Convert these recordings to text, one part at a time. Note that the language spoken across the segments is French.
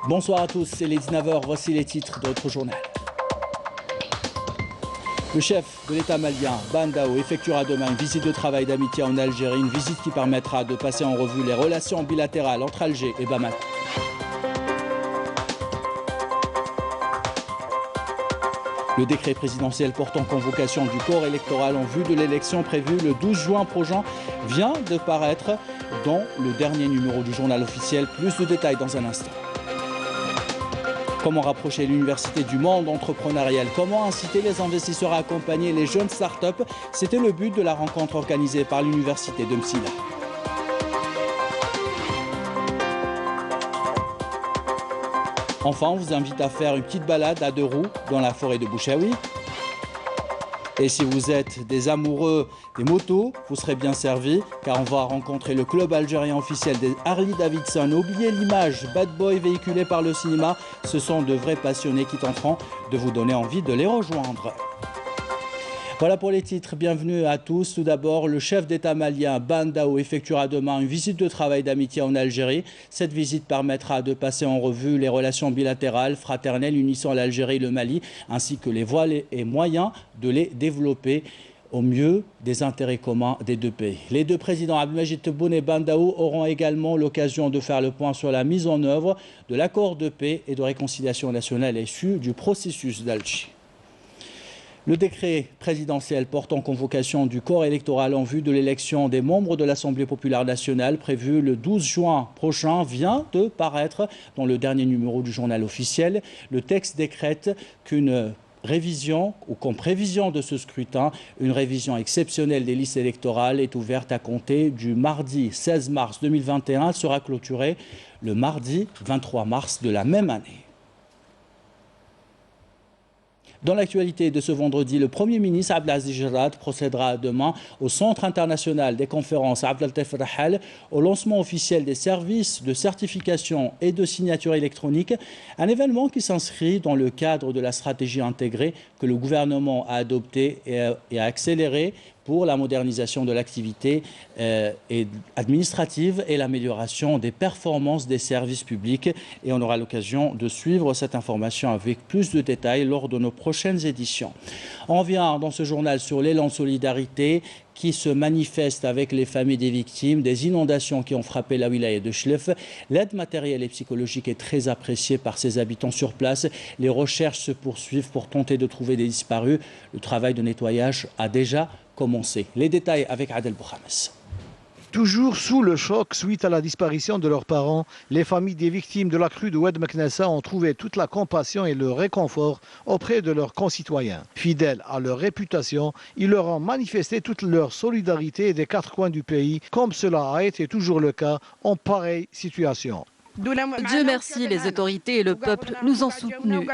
Bonsoir à tous, c'est les 19h, voici les titres de notre journal. Le chef de l'État malien, Ban Dao, effectuera demain une visite de travail d'amitié en Algérie, une visite qui permettra de passer en revue les relations bilatérales entre Alger et Bamako. Le décret présidentiel portant convocation du corps électoral en vue de l'élection prévue le 12 juin prochain vient de paraître dans le dernier numéro du journal officiel. Plus de détails dans un instant. Comment rapprocher l'université du monde entrepreneurial? Comment inciter les investisseurs à accompagner les jeunes start-up? C'était le but de la rencontre organisée par l'université de Msila. Enfin, on vous invite à faire une petite balade à 2 roues dans la forêt de Bouchaoui. Et si vous êtes des amoureux des motos, vous serez bien servis car on va rencontrer le club algérien officiel des Harley Davidson. Oubliez l'image bad boy véhiculée par le cinéma, ce sont de vrais passionnés qui tenteront de vous donner envie de les rejoindre. Voilà pour les titres, bienvenue à tous. Tout d'abord, le chef d'État malien Ban Dao effectuera demain une visite de travail d'amitié en Algérie. Cette visite permettra de passer en revue les relations bilatérales, fraternelles unissant l'Algérie et le Mali, ainsi que les voies et moyens de les développer au mieux des intérêts communs des deux pays. Les deux présidents Abdelmajid Tebboune et Ban Dao auront également l'occasion de faire le point sur la mise en œuvre de l'accord de paix et de réconciliation nationale issu du processus d'Alger. Le décret présidentiel portant convocation du corps électoral en vue de l'élection des membres de l'Assemblée populaire nationale prévu le 12 juin prochain vient de paraître dans le dernier numéro du journal officiel. Le texte décrète qu'une révision ou qu'en prévision de ce scrutin, une révision exceptionnelle des listes électorales est ouverte à compter du mardi 16 mars 2021. Elle sera clôturée le mardi 23 mars de la même année. Dans l'actualité de ce vendredi, le Premier ministre Abdelaziz Jarrad procédera demain au Centre international des conférences Abdelatif Rahal au lancement officiel des services de certification et de signature électronique, un événement qui s'inscrit dans le cadre de la stratégie intégrée que le gouvernement a adoptée et a accélérée pour la modernisation de l'activité administrative et l'amélioration des performances des services publics. Et on aura l'occasion de suivre cette information avec plus de détails lors de nos prochaines éditions. On revient dans ce journal sur l'élan de solidarité qui se manifeste avec les familles des victimes des inondations qui ont frappé la wilaya de Chlef. L'aide matérielle et psychologique est très appréciée par ses habitants sur place. Les recherches se poursuivent pour tenter de trouver des disparus. Le travail de nettoyage a déjà commencé. Les détails avec Adel Bouhames. Toujours sous le choc suite à la disparition de leurs parents, les familles des victimes de la crue de Oued Meknessa ont trouvé toute la compassion et le réconfort auprès de leurs concitoyens. Fidèles à leur réputation, ils leur ont manifesté toute leur solidarité des 4 coins du pays, comme cela a été toujours le cas en pareille situation. Dieu merci, les autorités et le peuple nous ont soutenus.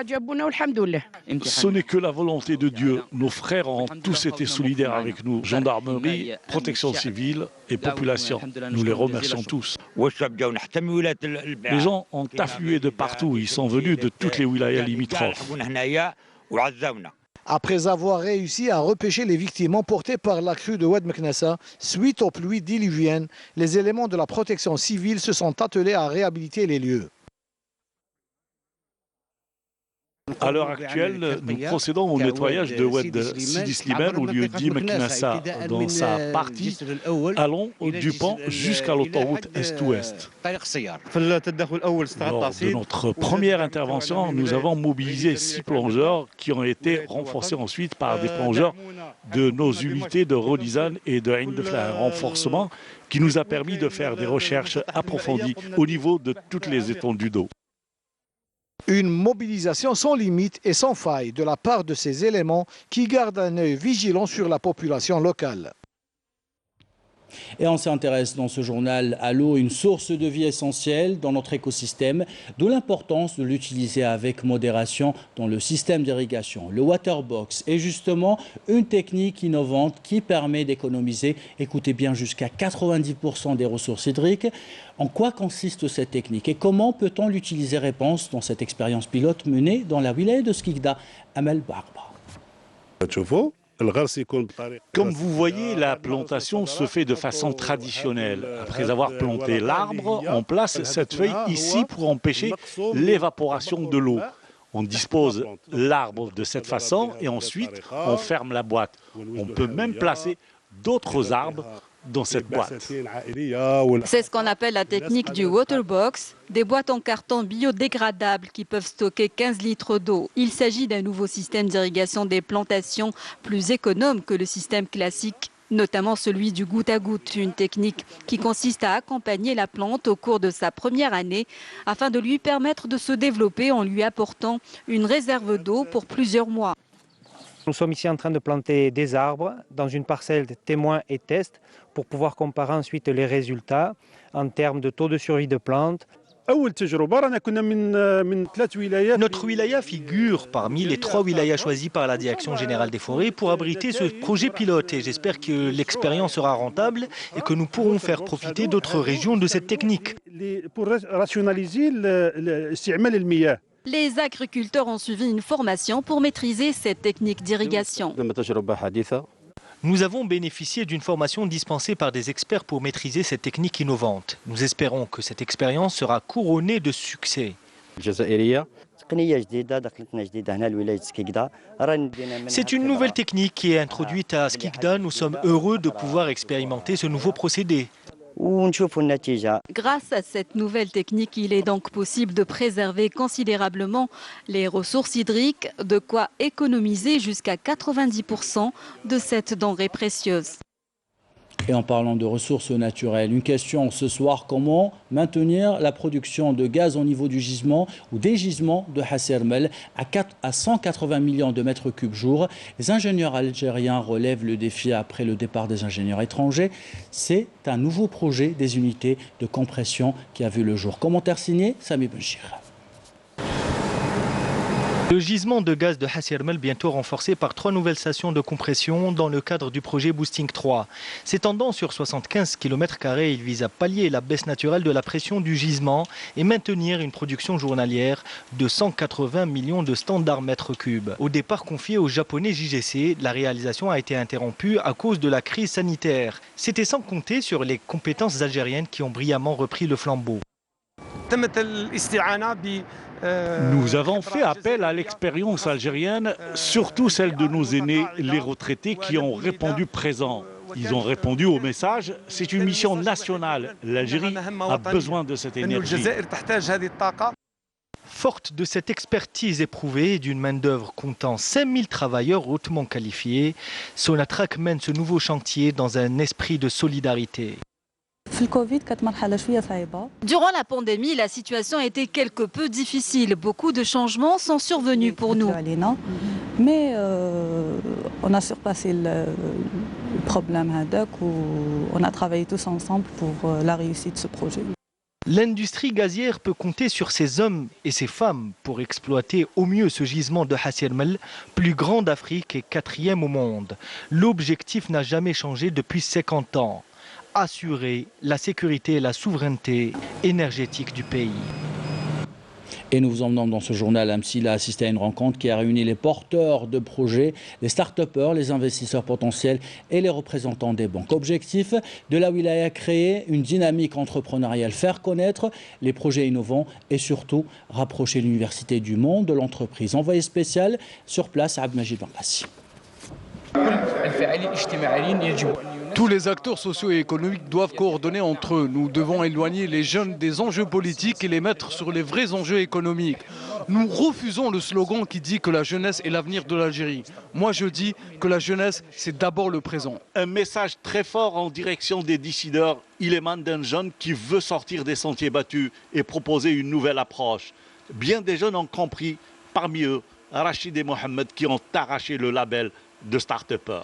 Ce n'est que la volonté de Dieu. Nos frères ont tous été solidaires avec nous. Gendarmerie, protection civile et population. Nous les remercions tous. Les gens ont afflué de partout. Ils sont venus de toutes les wilayas limitrophes. Après avoir réussi à repêcher les victimes emportées par la crue de Oued Meknessa, suite aux pluies diluviennes, les éléments de la protection civile se sont attelés à réhabiliter les lieux. À l'heure actuelle, nous procédons au nettoyage de Oued Sidi Slimane au lieu dit Meknessa dans sa partie allant du pont jusqu'à l'autoroute Est-Ouest. Lors de notre première intervention, nous avons mobilisé 6 plongeurs qui ont été renforcés ensuite par des plongeurs de nos unités de Rodizane et de Ain Defla. Un renforcement qui nous a permis de faire des recherches approfondies au niveau de toutes les étendues d'eau. Une mobilisation sans limite et sans faille de la part de ces éléments qui gardent un œil vigilant sur la population locale. Et on s'intéresse dans ce journal à l'eau, une source de vie essentielle dans notre écosystème, d'où l'importance de l'utiliser avec modération dans le système d'irrigation. Le waterbox est justement une technique innovante qui permet d'économiser, écoutez bien, jusqu'à 90% des ressources hydriques. En quoi consiste cette technique et comment peut-on l'utiliser? Réponse dans cette expérience pilote menée dans la wilaya de Skikda, Amel Barba. Comme vous voyez, la plantation se fait de façon traditionnelle. Après avoir planté l'arbre, on place cette feuille ici pour empêcher l'évaporation de l'eau. On dispose l'arbre de cette façon et ensuite on ferme la boîte. On peut même placer d'autres arbres dans cette boîte. C'est ce qu'on appelle la technique du waterbox, des boîtes en carton biodégradables qui peuvent stocker 15 litres d'eau. Il s'agit d'un nouveau système d'irrigation des plantations plus économe que le système classique, notamment celui du goutte à goutte, une technique qui consiste à accompagner la plante au cours de sa première année afin de lui permettre de se développer en lui apportant une réserve d'eau pour plusieurs mois. Nous sommes ici en train de planter des arbres dans une parcelle témoin et test pour pouvoir comparer ensuite les résultats en termes de taux de survie de plantes. Notre wilaya figure parmi les 3 wilayas choisis par la Direction générale des forêts pour abriter ce projet pilote. Et j'espère que l'expérience sera rentable et que nous pourrons faire profiter d'autres régions de cette technique. Pour rationaliser l'eau. Les agriculteurs ont suivi une formation pour maîtriser cette technique d'irrigation. Nous avons bénéficié d'une formation dispensée par des experts pour maîtriser cette technique innovante. Nous espérons que cette expérience sera couronnée de succès. C'est une nouvelle technique qui est introduite à Skikda. Nous sommes heureux de pouvoir expérimenter ce nouveau procédé. Grâce à cette nouvelle technique, il est donc possible de préserver considérablement les ressources hydriques, de quoi économiser jusqu'à 90% de cette denrée précieuse. Et en parlant de ressources naturelles, une question ce soir, comment maintenir la production de gaz au niveau du gisement ou des gisements de Ras El-Mel à 180 millions de mètres cubes jour. Les ingénieurs algériens relèvent le défi après le départ des ingénieurs étrangers. C'est un nouveau projet des unités de compression qui a vu le jour. Commentaire signé Sami Benchir. Le gisement de gaz de Ras El-Mel bientôt renforcé par 3 nouvelles stations de compression dans le cadre du projet Boosting 3. S'étendant sur 75 km², il vise à pallier la baisse naturelle de la pression du gisement et maintenir une production journalière de 180 millions de standards mètres cubes. Au départ confié au japonais JGC, la réalisation a été interrompue à cause de la crise sanitaire. C'était sans compter sur les compétences algériennes qui ont brillamment repris le flambeau. Nous avons fait appel à l'expérience algérienne, surtout celle de nos aînés, les retraités, qui ont répondu présent. Ils ont répondu au message, c'est une mission nationale. L'Algérie a besoin de cette énergie. Forte de cette expertise éprouvée et d'une main-d'œuvre comptant 5000 travailleurs hautement qualifiés, Sonatrach mène ce nouveau chantier dans un esprit de solidarité. Durant la pandémie, la situation a été quelque peu difficile. Beaucoup de changements sont survenus pour nous. Mais on a surpassé le problème. On a travaillé tous ensemble pour la réussite de ce projet. L'industrie gazière peut compter sur ses hommes et ses femmes pour exploiter au mieux ce gisement de Ras El-Mel, plus grand d'Afrique et 4e au monde. L'objectif n'a jamais changé depuis 50 ans. Assurer la sécurité et la souveraineté énergétique du pays. Et nous vous emmenons dans ce journal. Amsil a assisté à une rencontre qui a réuni les porteurs de projets, les start-upers, les investisseurs potentiels et les représentants des banques. Objectif de la wilaya, créer une dynamique entrepreneuriale, faire connaître les projets innovants et surtout rapprocher l'université du monde de l'entreprise. Envoyé spécial sur place à Abdelmajid Benbassi. Tous les acteurs socio et économiques doivent coordonner entre eux. Nous devons éloigner les jeunes des enjeux politiques et les mettre sur les vrais enjeux économiques. Nous refusons le slogan qui dit que la jeunesse est l'avenir de l'Algérie. Moi je dis que la jeunesse c'est d'abord le présent. Un message très fort en direction des décideurs. Il émane d'un jeune qui veut sortir des sentiers battus et proposer une nouvelle approche. Bien des jeunes ont compris, parmi eux Rachid et Mohamed, qui ont arraché le label de start-upper.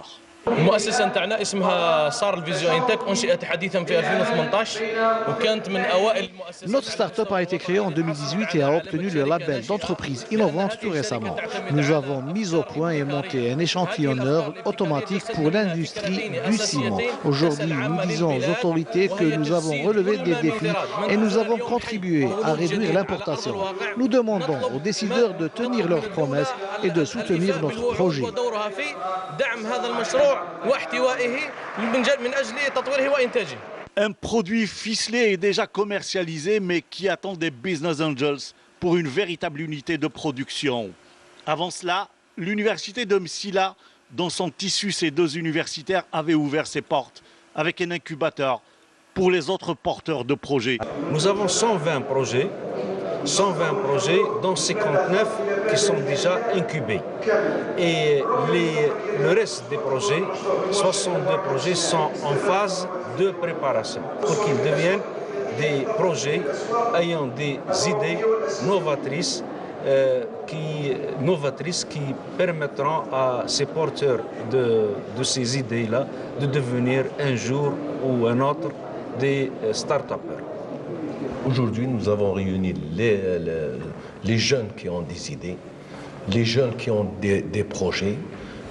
المؤسسة نتاعنا اسمها صار الفيزيو انتك انشئت حديثا في 2018 وكانت من اوائل المؤسسات. Notre start-up a été créée en 2018 et a obtenu le label d'entreprise innovante tout récemment. Nous avons mis au point et monté un échantillonneur automatique pour l'industrie du ciment. Aujourd'hui, nous disons aux autorités que nous avons relevé des défis et nous avons contribué à réduire l'importation. Nous demandons aux décideurs de tenir leurs promesses et de soutenir notre projet. Un produit ficelé et déjà commercialisé, mais qui attend des business angels pour une véritable unité de production. Avant cela, l'université de Msila, dans son tissu, ces deux universitaires avaient ouvert ses portes avec un incubateur pour les autres porteurs de projets. Nous avons 120 projets, dont 59 qui sont déjà incubés. Et le reste des projets, 62 projets, sont en phase de préparation pour qu'ils deviennent des projets ayant des idées novatrices qui permettront à ces porteurs de ces idées-là de devenir un jour ou un autre des start-upers. Aujourd'hui, nous avons réuni les jeunes qui ont des idées, les jeunes qui ont des projets.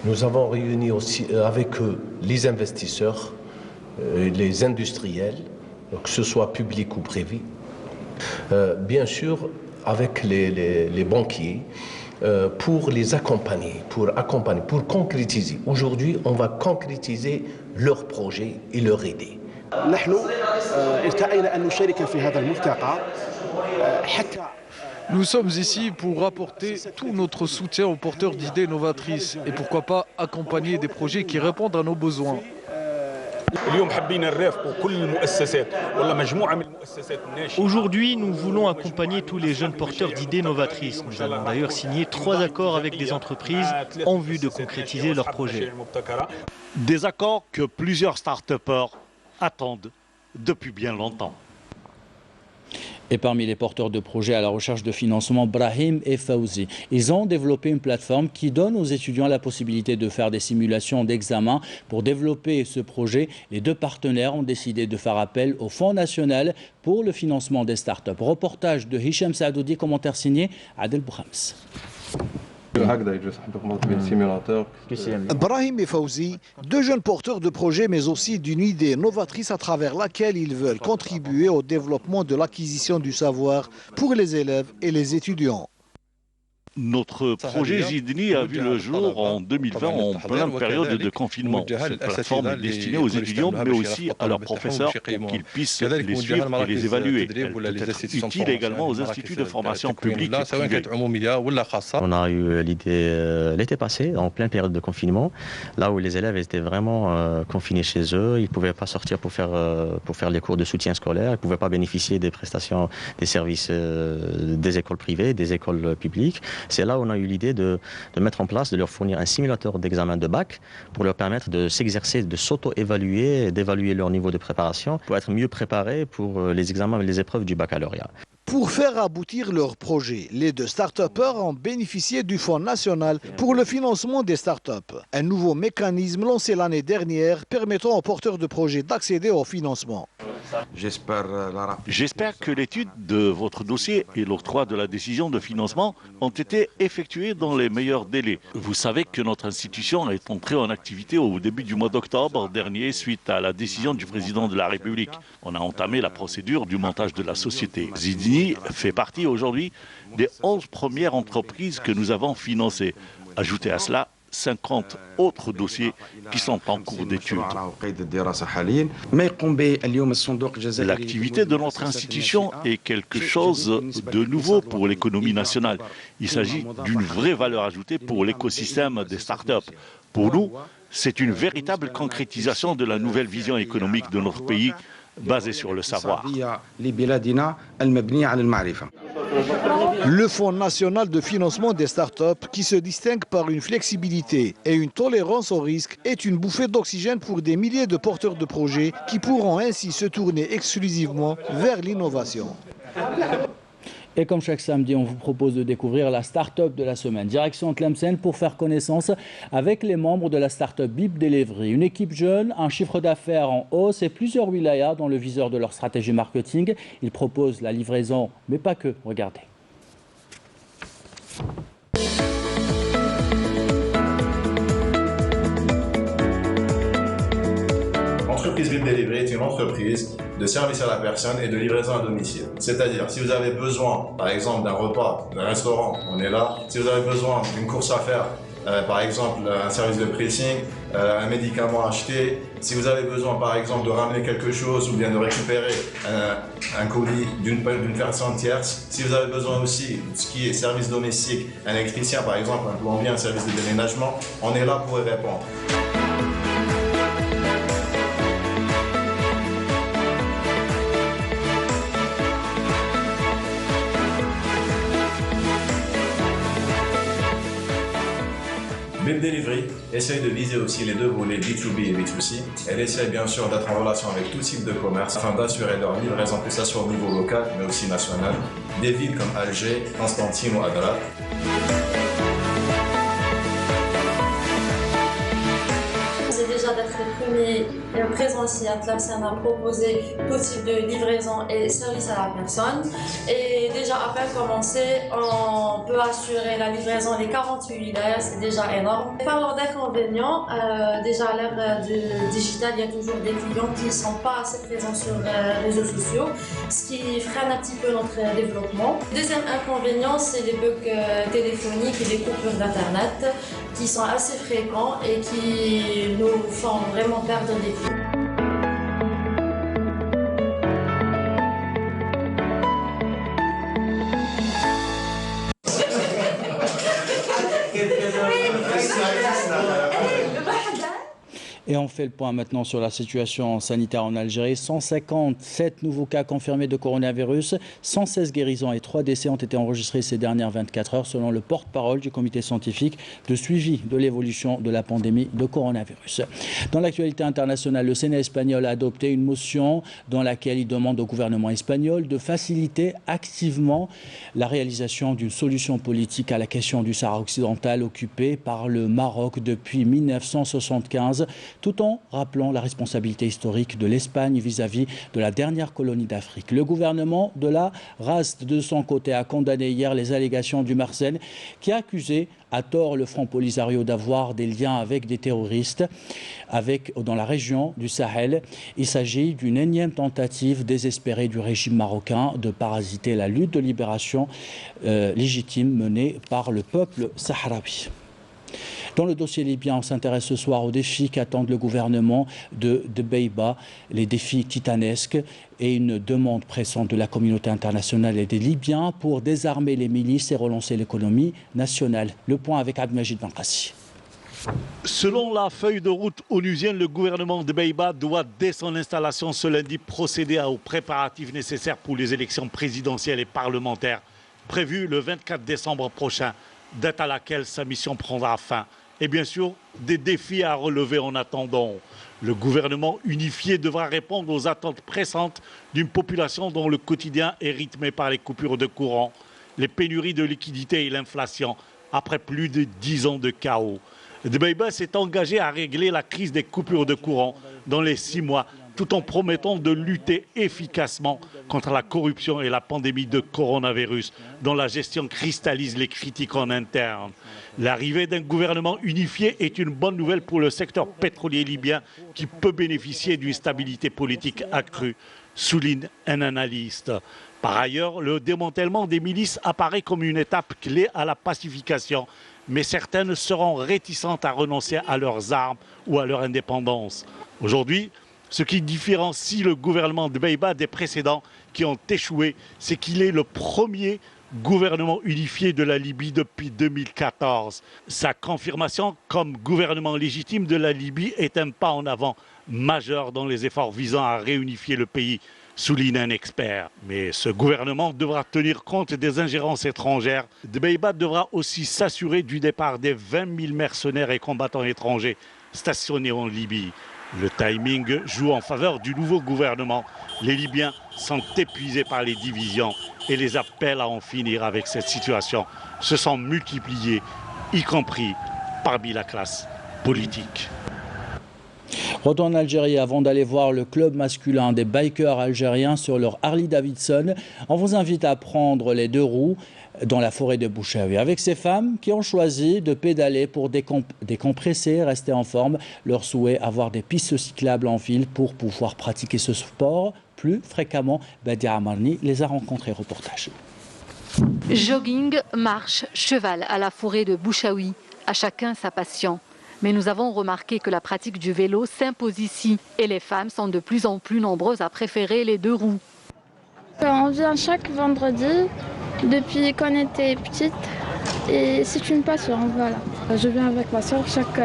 Nous avons réuni aussi avec eux les investisseurs, les industriels, que ce soit public ou privé. Bien sûr, avec les banquiers, pour les accompagner, pour concrétiser. Aujourd'hui, on va concrétiser leurs projets et leur aider. Nous sommes ici pour apporter tout notre soutien aux porteurs d'idées novatrices et pourquoi pas accompagner des projets qui répondent à nos besoins. Aujourd'hui, nous voulons accompagner tous les jeunes porteurs d'idées novatrices. Nous allons d'ailleurs signer 3 accords avec des entreprises en vue de concrétiser leurs projets. Des accords que plusieurs start-upers attendent depuis bien longtemps. Et parmi les porteurs de projets à la recherche de financement, Brahim et Fawzi, ils ont développé une plateforme qui donne aux étudiants la possibilité de faire des simulations d'examen. Pour développer ce projet, les deux partenaires ont décidé de faire appel au Fonds national pour le financement des startups. Reportage de Hicham Saadoudi, commentaire signé Adel Boukhams. Brahim et Fawzi, deux jeunes porteurs de projets mais aussi d'une idée novatrice à travers laquelle ils veulent contribuer au développement de l'acquisition du savoir pour les élèves et les étudiants. Notre projet Zidni a vu le jour en 2020 en pleine période de confinement. Cette plateforme est destinée aux étudiants mais aussi à leurs professeurs pour qu'ils puissent les suivre et les évaluer. Elle peut être utile également aux instituts de formation publics et privés. On a eu l'idée l'été passé, en pleine période de confinement, là où les élèves étaient vraiment confinés chez eux. Ils ne pouvaient pas sortir pour faire les cours de soutien scolaire, ils ne pouvaient pas bénéficier des prestations, des services des écoles privées, des écoles publiques. C'est là où on a eu l'idée de mettre en place, de leur fournir un simulateur d'examen de bac pour leur permettre de s'exercer, de s'auto-évaluer, d'évaluer leur niveau de préparation pour être mieux préparés pour les examens et les épreuves du baccalauréat. Pour faire aboutir leur projet, les deux start-upers ont bénéficié du Fonds national pour le financement des start-up. Un nouveau mécanisme lancé l'année dernière permettant aux porteurs de projets d'accéder au financement. J'espère que l'étude de votre dossier et l'octroi de la décision de financement ont été effectués dans les meilleurs délais. Vous savez que notre institution est entrée en activité au début du mois d'octobre dernier suite à la décision du président de la République. On a entamé la procédure du montage de la société. Zidni fait partie aujourd'hui des 11 premières entreprises que nous avons financées. Ajoutez à cela 50 autres dossiers qui sont en cours d'étude. L'activité de notre institution est quelque chose de nouveau pour l'économie nationale. Il s'agit d'une vraie valeur ajoutée pour l'écosystème des startups. Pour nous, c'est une véritable concrétisation de la nouvelle vision économique de notre pays basée sur le savoir. Le Fonds national de financement des startups, qui se distingue par une flexibilité et une tolérance au risque, est une bouffée d'oxygène pour des milliers de porteurs de projets qui pourront ainsi se tourner exclusivement vers l'innovation. Et comme chaque samedi, on vous propose de découvrir la start-up de la semaine. Direction Tlemcen pour faire connaissance avec les membres de la start-up Bip Delivery. Une équipe jeune, un chiffre d'affaires en hausse et plusieurs wilayas dans le viseur de leur stratégie marketing. Ils proposent la livraison, mais pas que. Regardez. L'entreprise Bip Delivery est une entreprise de service à la personne et de livraison à domicile. C'est-à-dire, si vous avez besoin, par exemple, d'un repas, d'un restaurant, on est là. Si vous avez besoin d'une course à faire, par exemple, un service de pressing, un médicament à acheter. Si vous avez besoin, par exemple, de ramener quelque chose ou bien de récupérer un colis d'une personne tierce. Si vous avez besoin aussi de ce qui est service domestique, un électricien, par exemple, un plombier, un service de déménagement, on est là pour y répondre. Bip Delivery essaye de viser aussi les deux volets B2B et B2C. Elle essaye bien sûr d'être en relation avec tout type de commerce afin d'assurer leur livraison, que ce soit au niveau local mais aussi national. Des villes comme Alger, Constantine ou Adra. C'est déjà d'être les premiers présents ici à Tlemcen à proposer tout type de livraison et service à la personne. Et déjà à peine commencé, on peut assurer la livraison des 48 wilayas, c'est déjà énorme. Parlons d'inconvénients, déjà à l'ère du digital, il y a toujours des clients qui ne sont pas assez présents sur les réseaux sociaux, ce qui freine un petit peu notre développement. Deuxième inconvénient, c'est les bugs téléphoniques et les coupures d'internet qui sont assez fréquents et qui nous font vraiment perdre des clients. Et on fait le point maintenant sur la situation sanitaire en Algérie. 157 nouveaux cas confirmés de coronavirus, 116 guérisons et 3 décès ont été enregistrés ces dernières 24 heures selon le porte-parole du comité scientifique de suivi de l'évolution de la pandémie de coronavirus. Dans l'actualité internationale, le Sénat espagnol a adopté une motion dans laquelle il demande au gouvernement espagnol de faciliter activement la réalisation d'une solution politique à la question du Sahara occidental occupé par le Maroc depuis 1975. Tout en rappelant la responsabilité historique de l'Espagne vis-à-vis de la dernière colonie d'Afrique. Le gouvernement de la RAST, de son côté, a condamné hier les allégations du Marsen, qui a accusé à tort le Front Polisario d'avoir des liens avec des terroristes dans la région du Sahel. Il s'agit d'une énième tentative désespérée du régime marocain de parasiter la lutte de libération légitime menée par le peuple sahraoui. Dans le dossier libyen, on s'intéresse ce soir aux défis qu'attendent le gouvernement de Beïba, les défis titanesques et une demande pressante de la communauté internationale et des Libyens pour désarmer les milices et relancer l'économie nationale. Le point avec Abdelmajid Benkassi. Selon la feuille de route onusienne, le gouvernement de Beïba doit, dès son installation ce lundi, procéder aux préparatifs nécessaires pour les élections présidentielles et parlementaires prévues le 24 décembre prochain, date à laquelle sa mission prendra fin. Et bien sûr, des défis à relever en attendant. Le gouvernement unifié devra répondre aux attentes pressantes d'une population dont le quotidien est rythmé par les coupures de courant, les pénuries de liquidités et l'inflation, après plus de 10 ans de chaos. Beïba s'est engagé à régler la crise des coupures de courant dans les 6 mois, tout en promettant de lutter efficacement contre la corruption et la pandémie de coronavirus, dont la gestion cristallise les critiques en interne. L'arrivée d'un gouvernement unifié est une bonne nouvelle pour le secteur pétrolier libyen qui peut bénéficier d'une stabilité politique accrue, souligne un analyste. Par ailleurs, le démantèlement des milices apparaît comme une étape clé à la pacification, mais certaines seront réticentes à renoncer à leurs armes ou à leur indépendance. Aujourd'hui, ce qui différencie le gouvernement de Beïba des précédents qui ont échoué, c'est qu'il est le premier gouvernement unifié de la Libye depuis 2014. Sa confirmation comme gouvernement légitime de la Libye est un pas en avant majeur dans les efforts visant à réunifier le pays, souligne un expert. Mais ce gouvernement devra tenir compte des ingérences étrangères. Beïba devra aussi s'assurer du départ des 20 000 mercenaires et combattants étrangers stationnés en Libye. Le timing joue en faveur du nouveau gouvernement. Les Libyens sont épuisés par les divisions et les appels à en finir avec cette situation se sont multipliés, y compris parmi la classe politique. Retour en Algérie avant d'aller voir le club masculin des bikers algériens sur leur Harley Davidson. On vous invite à prendre les 2 roues dans la forêt de Bouchaoui avec ces femmes qui ont choisi de pédaler pour décompresser, rester en forme. Leur souhait, avoir des pistes cyclables en ville pour pouvoir pratiquer ce sport plus fréquemment. Badia Amarni les a rencontrés. Reportage. Jogging, marche, cheval à la forêt de Bouchaoui. À chacun sa passion. Mais nous avons remarqué que la pratique du vélo s'impose ici et les femmes sont de plus en plus nombreuses à préférer les 2 roues. On vient chaque vendredi depuis qu'on était petite et c'est une passion, voilà. Je viens avec ma soeur chaque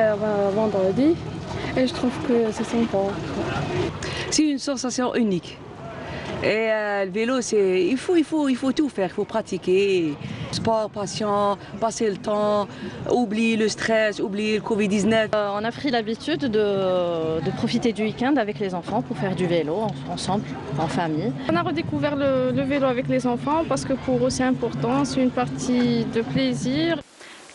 vendredi et je trouve que c'est sympa. C'est une sensation unique. Et le vélo, il faut tout faire, il faut pratiquer. Sport, passion, passer le temps, oublier le stress, oublier le Covid-19. On a pris l'habitude de profiter du week-end avec les enfants pour faire du vélo ensemble, en famille. On a redécouvert le vélo avec les enfants parce que pour eux c'est important, c'est une partie de plaisir.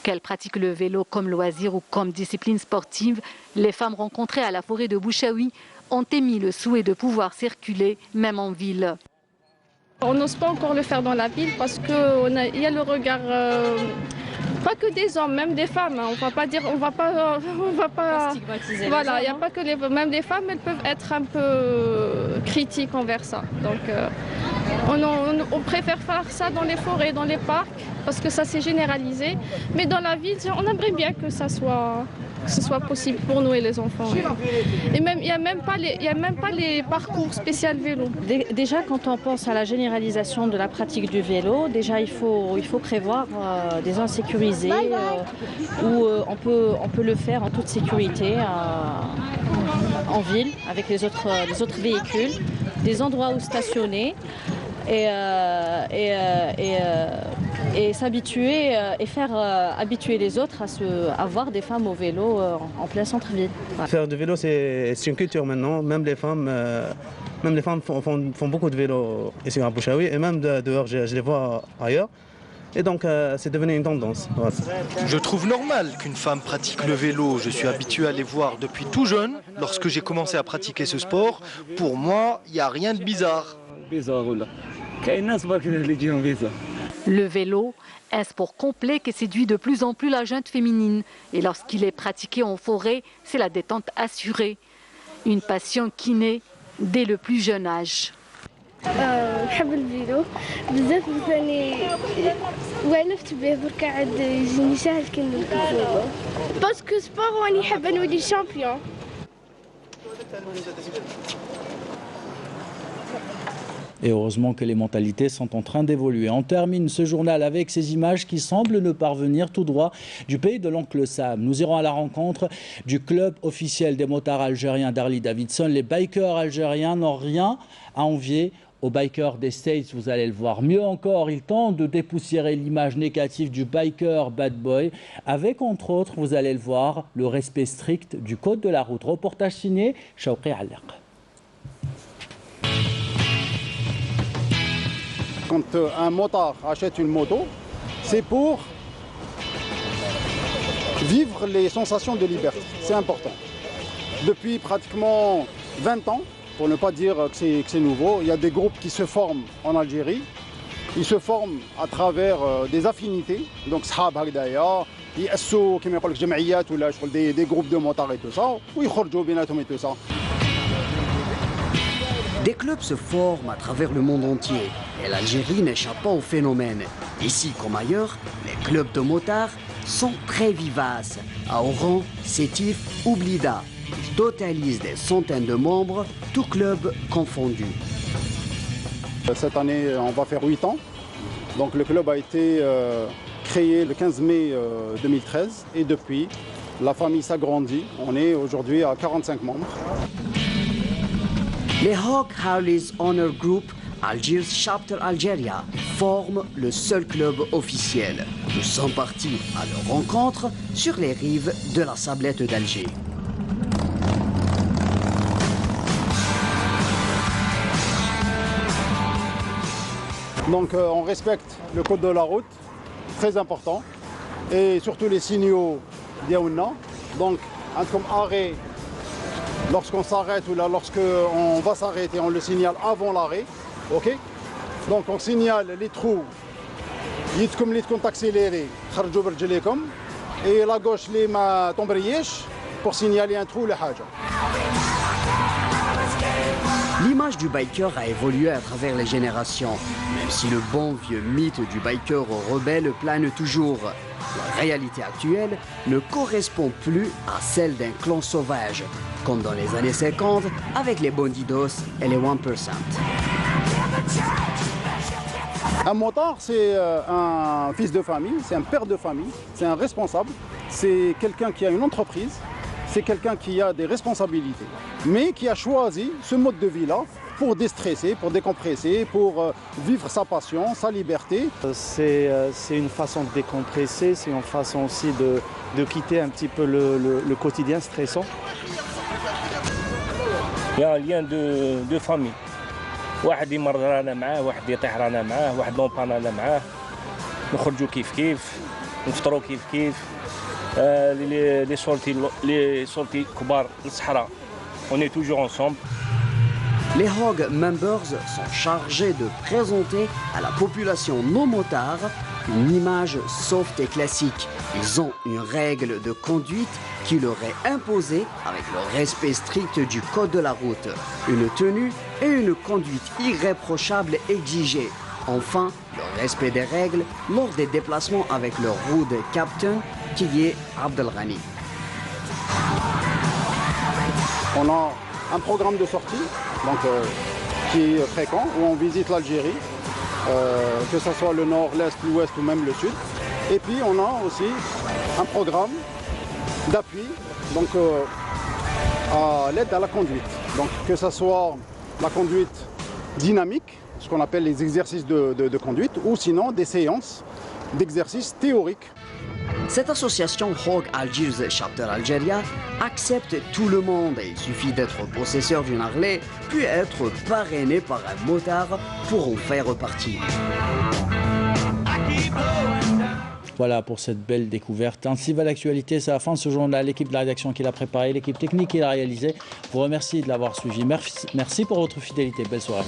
Qu'elles pratiquent le vélo comme loisir ou comme discipline sportive, les femmes rencontrées à la forêt de Bouchaoui ont émis le souhait de pouvoir circuler, même en ville. On n'ose pas encore le faire dans la ville parce qu'il y a le regard, pas que des hommes, même des femmes. Hein. On va pas stigmatiser. Voilà, il n'y a pas que même des femmes, elles peuvent être un peu critiques envers ça. Donc, on préfère faire ça dans les forêts, dans les parcs, parce que ça s'est généralisé. Mais dans la ville, on aimerait bien que ce soit possible pour nous et les enfants. Et même, il n'y a même pas les parcours spéciaux vélo. Déjà, quand on pense à la généralisation de la pratique du vélo, déjà il faut prévoir des zones sécurisées où on peut le faire en toute sécurité en ville avec les autres véhicules, des endroits où stationner. Et s'habituer et faire habituer les autres à voir des femmes au vélo en plein centre-ville. Ouais. Faire du vélo, c'est une culture maintenant. Même les femmes font beaucoup de vélo ici à Bouchaoui et même dehors, je les vois ailleurs. Et donc, c'est devenu une tendance. Ouais. Je trouve normal qu'une femme pratique le vélo. Je suis habitué à les voir depuis tout jeune. Lorsque j'ai commencé à pratiquer ce sport, pour moi, il n'y a rien de bizarre. Le vélo, un sport complet qui séduit de plus en plus la jeune féminine. Et lorsqu'il est pratiqué en forêt, c'est la détente assurée. Une passion qui naît dès le plus jeune âge. نحب الفيلو بزاف ثاني والفت به برك عاد يجيني ساهل كي نركب فيلو باسكو سبور راني حابه نولي شامبيون. Et heureusement que les mentalités sont en train d'évoluer. On termine ce journal avec ces images qui semblent ne parvenir tout droit du pays de l'oncle Sam. Nous irons à la rencontre du club officiel des motards algériens d'Harley Davidson. Les bikers algériens n'ont rien à envier aux bikers des States, vous allez le voir. Mieux encore, ils tentent de dépoussiérer l'image négative du biker bad boy avec, entre autres, vous allez le voir, le respect strict du code de la route. Reportage signé Chawqi Allaq. Quand un motard achète une moto, c'est pour vivre les sensations de liberté. C'est important. Depuis pratiquement 20 ans, pour ne pas dire que c'est nouveau, il y a des groupes qui se forment en Algérie. Ils se forment à travers des affinités, donc Sahab Hagdaya, des groupes de motards et tout ça, ou ils et tout ça. Des clubs se forment à travers le monde entier et l'Algérie n'échappe pas au phénomène. Ici comme ailleurs, les clubs de motards sont très vivaces. À Oran, Sétif ou Blida, ils totalisent des centaines de membres, tous clubs confondus. Cette année, on va faire 8 ans. Donc le club a été créé le 15 mai 2013 et depuis, la famille s'agrandit. On est aujourd'hui à 45 membres. Les Hawk Harleys Honor Group, Algiers Chapter Algeria, forment le seul club officiel. Nous sommes partis à leur rencontre sur les rives de la Sablette d'Alger. Donc on respecte le code de la route, très important, et surtout les signaux d'Yaouna. Donc comme arrêt, lorsqu'on s'arrête ou là lorsqu'on va s'arrêter, on le signale avant l'arrêt. Ok. Donc on signale les trous, يدكم اللي تكون accéléré, خرجوا برجليكم, et la gauche اللي ما تمبريش pour signaler un trou ou les حاجة. L'image du biker a évolué à travers les générations, même si le bon vieux mythe du biker rebelle plane toujours. La réalité actuelle ne correspond plus à celle d'un clan sauvage, comme dans les années 50 avec les bandidos et les 1%. Un motard, c'est un fils de famille, c'est un père de famille, c'est un responsable, c'est quelqu'un qui a une entreprise, c'est quelqu'un qui a des responsabilités, mais qui a choisi ce mode de vie-là pour déstresser, pour décompresser, pour vivre sa passion, sa liberté. C'est une façon de décompresser, c'est une façon aussi de quitter un petit peu le quotidien stressant. Il y a un lien de famille. واحد يمرض رانا معاه، واحد يطيح رانا معاه، واحد لومبان رانا معاه، نخرجوا كيف كيف، نفطروا كيف كيف. les sorties كبار للصحراء. On est toujours ensemble. Les Hog Members sont chargés de présenter à la population non motard une image soft et classique. Ils ont une règle de conduite qui leur est imposée avec le respect strict du code de la route, une tenue et une conduite irréprochable exigée. Enfin, le respect des règles lors des déplacements avec leur road captain qui est Abdelghani. On a un programme de sortie donc, qui est fréquent, où on visite l'Algérie, que ce soit le nord, l'est, l'ouest ou même le sud. Et puis on a aussi un programme d'appui donc, à l'aide à la conduite. Donc que ce soit la conduite dynamique, ce qu'on appelle les exercices de conduite, ou sinon des séances d'exercices théoriques. Cette association Hog Algiers Chapter Algeria accepte tout le monde et il suffit d'être possesseur d'une Harley puis être parrainé par un motard pour en faire partie. Voilà pour cette belle découverte. Ainsi va l'actualité, c'est la fin de ce journal. L'équipe de la rédaction qui l'a préparé, l'équipe technique qui l'a réalisé, vous remercie de l'avoir suivi. Merci pour votre fidélité. Belle soirée.